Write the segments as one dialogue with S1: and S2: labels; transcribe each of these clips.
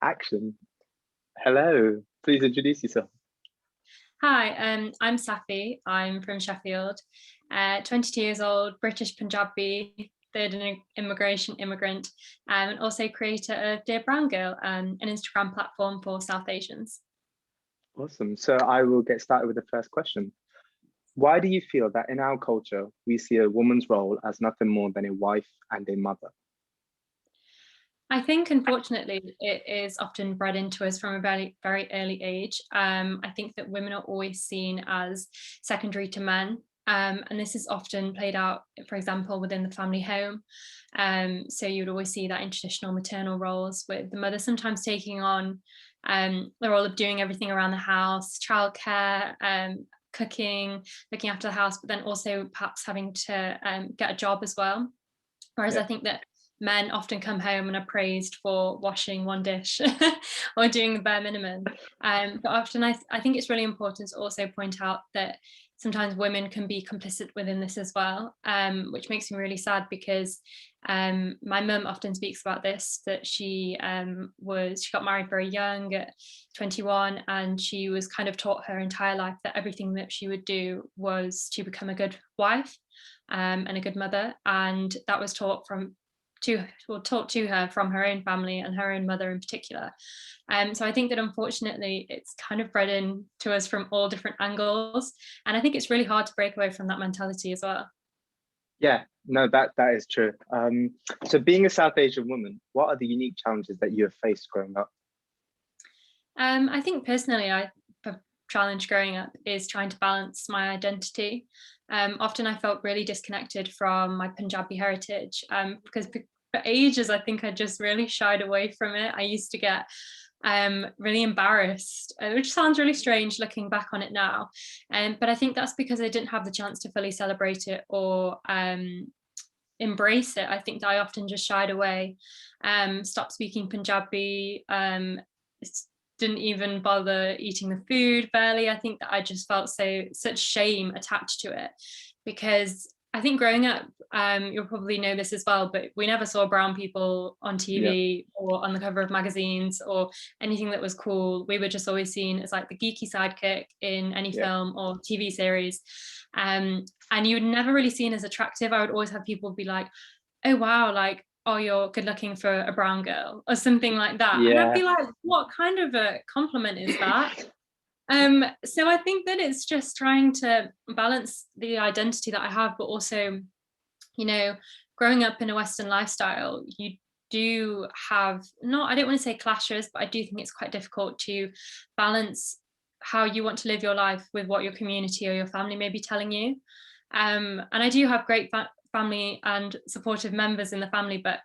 S1: Action. Hello. Please introduce yourself.
S2: Hi, I'm Safi. I'm from Sheffield, 22 years old, British Punjabi, immigration immigrant, and also creator of Dear Brown Girl, an Instagram platform for South Asians.
S1: Awesome. So I will get started with the first question. Why do you feel that in our culture, we see a woman's role as nothing more than a wife and a mother?
S2: I think, unfortunately, it is often bred into us from a very, very early age. I think that women are always seen as secondary to men. And this is often played out, for example, within the family home. So you would always see that in traditional maternal roles, with the mother sometimes taking on the role of doing everything around the house, childcare, cooking, looking after the house, but then also perhaps having to get a job as well. Whereas I
S1: Yeah.
S2: think that men often come home and are praised for washing one dish or doing the bare minimum. But often I think it's really important to also point out that sometimes women can be complicit within this as well, which makes me really sad because my mum often speaks about this, that she got married very young at 21, and she was kind of taught her entire life that everything that she would do was to become a good wife and a good mother, and that was taught to her from her own family and her own mother in particular. So I think that unfortunately it's kind of bred in to us from all different angles, and I think it's really hard to break away from that mentality as well.
S1: Yeah, no, that is true. So being a South Asian woman, what are the unique challenges that you have faced growing up?
S2: I think personally, the challenge growing up is trying to balance my identity. Often I felt really disconnected from my Punjabi heritage because for ages I think I just really shied away from it. I used to get really embarrassed, which sounds really strange looking back on it now. But I think that's because I didn't have the chance to fully celebrate it or embrace it. I think that I often just shied away, stopped speaking Punjabi, didn't even bother eating the food barely. I think that I just felt such shame attached to it because I think growing up, you'll probably know this as well, but we never saw brown people on
S1: Yeah,
S2: TV or on the cover of magazines or anything that was cool. We were just always seen as like the geeky sidekick in any
S1: yeah,
S2: film or TV series. And you would never really seen as attractive. I would always have people be like, oh wow, like, oh, you're good looking for a brown girl or something like that. And I'd
S1: yeah,
S2: be like, what kind of a compliment is that? So I think that it's just trying to balance the identity that I have, but also, you know, growing up in a Western lifestyle, you do have not, I don't want to say clashes, but I do think it's quite difficult to balance how you want to live your life with what your community or your family may be telling you. And I do have great family and supportive members in the family, but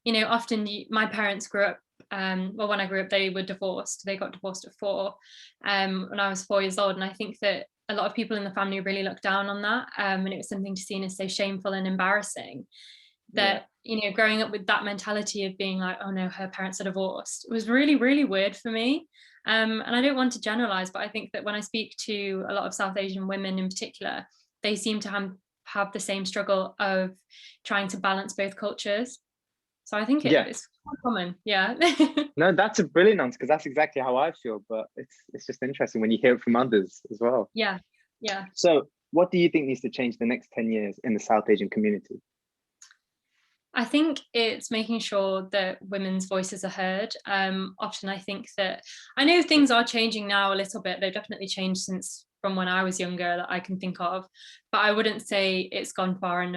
S2: often my parents grew up. Well, when I grew up, they were divorced. They got divorced at 4, when I was 4 years old, and I think that a lot of people in the family really looked down on that, and it was something to seen as so shameful and embarrassing
S1: yeah,
S2: that growing up with that mentality of being like, oh no, her parents are divorced, it was really, really weird for me. And I don't want to generalize, but I think that when I speak to a lot of South Asian women in particular, they seem to have the same struggle of trying to balance both cultures. So I think
S1: yeah.
S2: it's quite common. Yeah.
S1: No, that's a brilliant answer because that's exactly how I feel. But it's just interesting when you hear it from others as well.
S2: Yeah. Yeah.
S1: So, what do you think needs to change the next 10 years in the South Asian community?
S2: I think it's making sure that women's voices are heard. Often I think that I know things are changing now a little bit. They've definitely changed since from when I was younger that I can think of, but I wouldn't say it's gone far and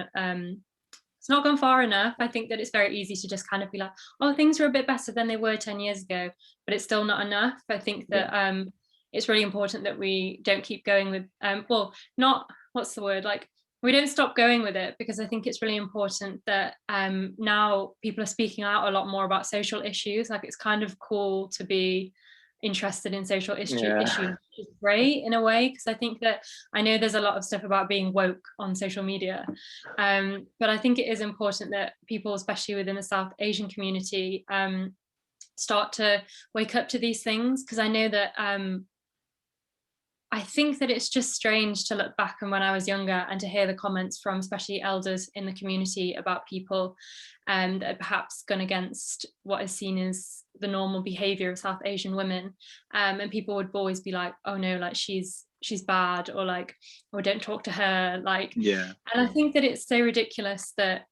S2: it's not gone far enough. I think that it's very easy to just kind of be like, oh, things are a bit better than they were 10 years ago, but it's still not enough. I think
S1: Yeah,
S2: that it's really important that we don't keep going with well, not what's the word, like we don't stop going with it, because I think it's really important that now people are speaking out a lot more about social issues. Like it's kind of cool to be interested in issues,
S1: yeah,
S2: which is great in a way, because I think that I know there's a lot of stuff about being woke on social media, but I think it is important that people, especially within the South Asian community, start to wake up to these things, because I know that I think that it's just strange to look back on when I was younger and to hear the comments from especially elders in the community about people that had perhaps gone against what is seen as the normal behavior of South Asian women. And people would always be like, oh no, like she's bad, or like, oh, don't talk to her. Like,
S1: Yeah.
S2: and I think that it's so ridiculous that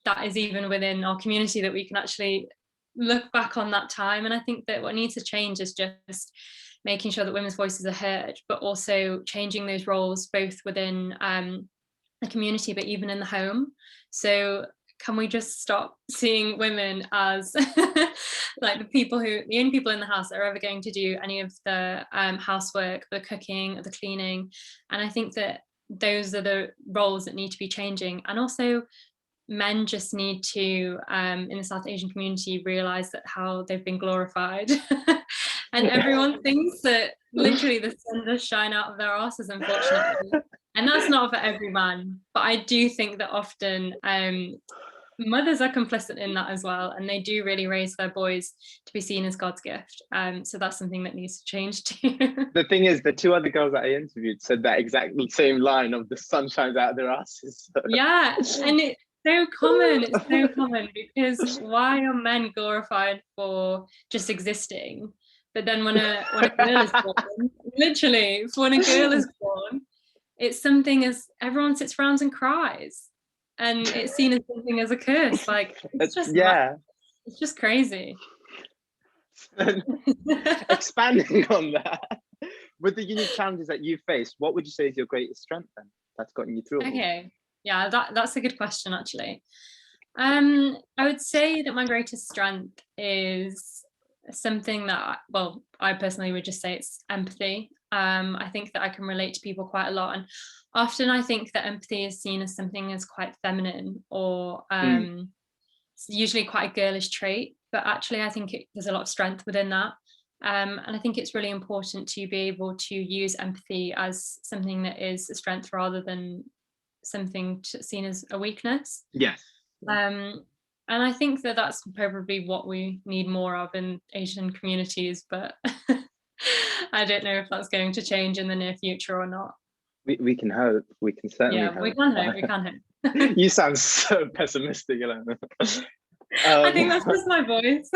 S2: that is even within our community, that we can actually look back on that time. And I think that what needs to change is just making sure that women's voices are heard, but also changing those roles both within the community, but even in the home. So can we just stop seeing women as like the only people in the house that are ever going to do any of the housework, the cooking, the cleaning? And I think that those are the roles that need to be changing. And also men just need to, in the South Asian community, realize that how they've been glorified. And everyone thinks that literally the sun does shine out of their asses, unfortunately. And that's not for every man. But I do think that often mothers are complicit in that as well. And they do really raise their boys to be seen as God's gift. So that's something that needs to change too.
S1: The thing is, the two other girls that I interviewed said that exactly same line of the sun shines out of their asses.
S2: Yeah, and it's so common. It's so common, because why are men glorified for just existing? But then when a girl is born, literally, when a girl is born, it's something as everyone sits around and cries, and it's seen as something as a curse. Like, it's just it's just crazy.
S1: Expanding on that, with the unique challenges that you face, what would you say is your greatest strength then that's gotten you through it all?
S2: Okay, yeah, that's a good question, actually. I would say that my greatest strength is something that, well, I personally would just say it's empathy. I think that I can relate to people quite a lot, and often I think that empathy is seen as something as quite feminine, or it's usually quite a girlish trait, but actually I think there's a lot of strength within that. And I think it's really important to be able to use empathy as something that is a strength rather than something seen as a weakness.
S1: Yes.
S2: And I think that that's probably what we need more of in Asian communities, but I don't know if that's going to change in the near future or not.
S1: We can hope. We can certainly hope.
S2: We can hope. We can hope.
S1: You sound so pessimistic, Ilona.
S2: I think that's just my voice.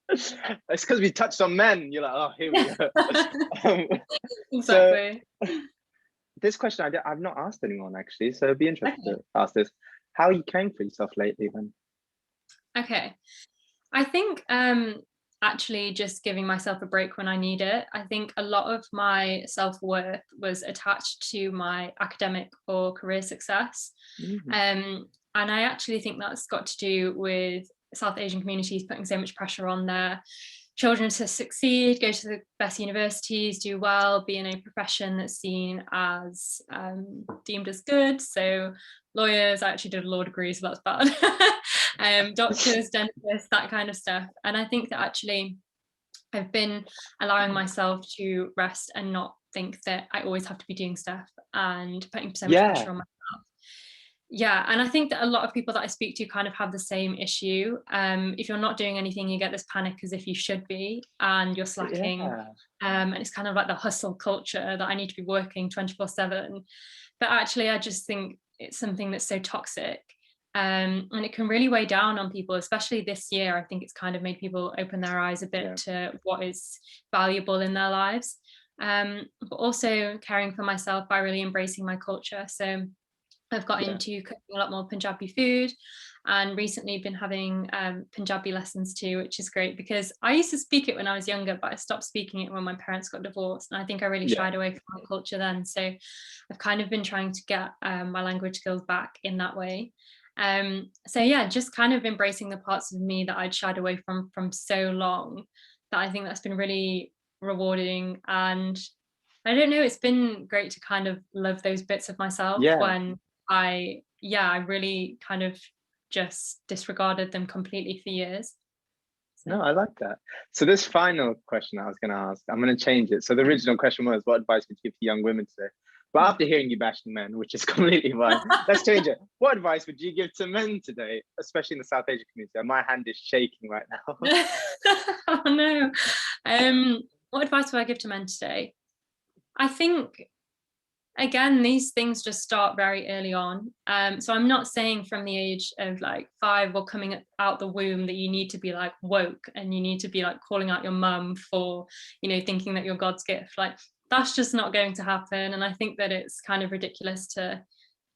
S1: It's because we touched on men. You're like, oh, here we go.
S2: Exactly.
S1: So, this question I've not asked anyone actually, so it'd be interesting to ask this. How are you caring for yourself lately then?
S2: Okay. I think actually just giving myself a break when I need it. I think a lot of my self-worth was attached to my academic or career success. And I actually think that's got to do with South Asian communities putting so much pressure on their children to succeed, go to the best universities, do well, be in a profession that's seen as deemed as good. So lawyers, I actually did a law degree, so that's bad. Doctors, dentists, that kind of stuff. And I think that actually I've been allowing myself to rest and not think that I always have to be doing stuff and putting so much pressure on myself. Yeah, and I think that a lot of people that I speak to kind of have the same issue. If you're not doing anything, you get this panic as if you should be, and you're slacking. And it's kind of like the hustle culture that I need to be working 24/7. But actually, I just think it's something that's so toxic. And it can really weigh down on people, especially this year. I think it's kind of made people open their eyes a bit to what is valuable in their lives. But also caring for myself by really embracing my culture. So I've got into cooking a lot more Punjabi food, and recently been having Punjabi lessons too, which is great, because I used to speak it when I was younger, but I stopped speaking it when my parents got divorced, and I think I really shied away from my culture then. So I've kind of been trying to get my language skills back in that way. So yeah, just kind of embracing the parts of me that I'd shied away from so long, that I think that's been really rewarding. And I don't know, it's been great to kind of love those bits of myself when I really kind of just disregarded them completely for years. So.
S1: No, I like that. So this final question I was going to ask, I'm going to change it. So the original question was, what advice would you give to young women today? But after hearing you bashing men, which is completely fine, let's change it. What advice would you give to men today, especially in the South Asian community? My hand is shaking right now.
S2: Oh no. What advice would I give to men today? I think, again, these things just start very early on. So I'm not saying from the age of like 5 or coming out the womb that you need to be like woke and you need to be like calling out your mum for, thinking that you're God's gift. Like that's just not going to happen. And I think that it's kind of ridiculous to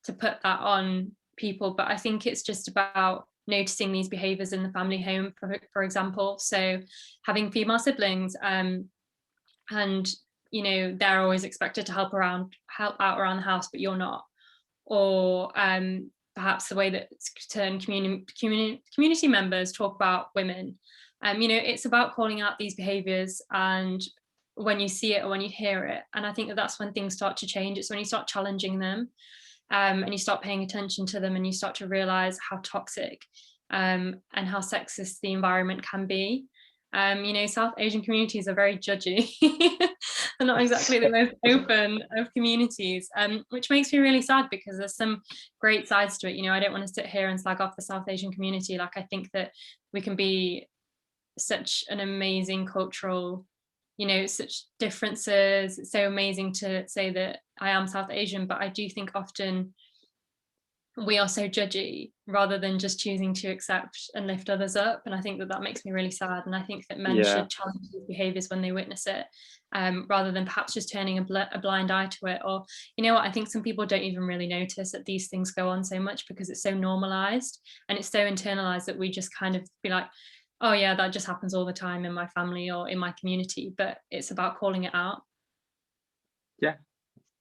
S2: put that on people. But I think it's just about noticing these behaviors in the family home, for example. So having female siblings, and they're always expected to help out around the house, but you're not. Or perhaps the way that certain community members talk about women. It's about calling out these behaviors, and when you see it or when you hear it, and I think that that's when things start to change. It's when you start challenging them, and you start paying attention to them, and you start to realize how toxic and how sexist the environment can be. South Asian communities are very judgy. They're not exactly the most open of communities, which makes me really sad because there's some great sides to it. I don't want to sit here and slag off the South Asian community. Like, I think that we can be such an amazing cultural, such differences. It's so amazing to say that I am South Asian, but I do think often we are so judgy rather than just choosing to accept and lift others up. And I think that that makes me really sad. And I think that men
S1: Yeah.
S2: should challenge these behaviors when they witness it, rather than perhaps just turning a blind eye to it. Or, what, I think some people don't even really notice that these things go on so much because it's so normalized and it's so internalized that we just kind of be like, oh yeah, that just happens all the time in my family or in my community. But it's about calling it out.
S1: Yeah.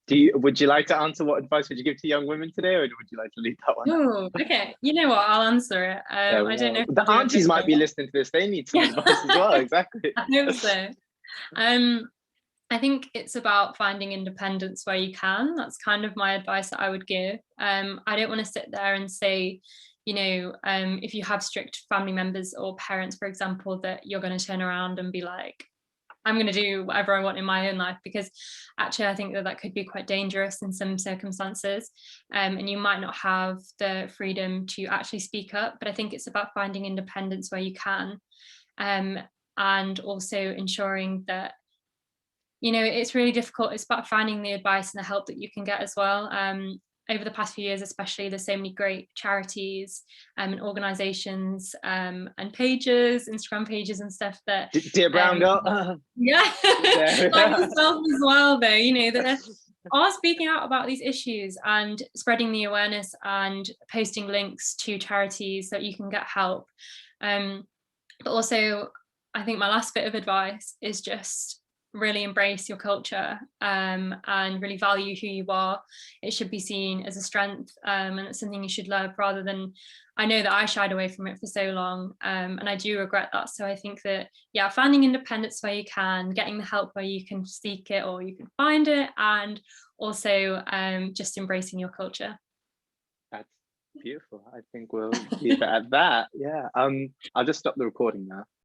S1: Would you like to answer what advice would you give to young women today, or would you like to leave that one?
S2: Oh, okay. You know what? I'll answer it. I don't know if
S1: the aunties might be listening to this. They need some advice as well. Exactly.
S2: I hope so. I think it's about finding independence where you can. That's kind of my advice that I would give. I don't want to sit there and say, if you have strict family members or parents, for example, that you're going to turn around and be like, I'm going to do whatever I want in my own life, because actually I think that that could be quite dangerous in some circumstances, and you might not have the freedom to actually speak up. But I think it's about finding independence where you can, and also ensuring that, it's really difficult. It's about finding the advice and the help that you can get as well. Over the past few years, especially, there's so many great charities and organizations and pages, Instagram pages and stuff that
S1: Dear Brown Girl.
S2: Yeah, like yourself as well, though, that are speaking out about these issues and spreading the awareness and posting links to charities so that you can get help. But also, I think my last bit of advice is just really embrace your culture, and really value who you are. It should be seen as a strength, and it's something you should love, rather than, I know that I shied away from it for so long, and I do regret that. So I think that, yeah, finding independence where you can, getting the help where you can seek it or you can find it, and also just embracing your culture.
S1: That's beautiful. I think we'll leave it at that. Yeah. I'll just stop the recording now.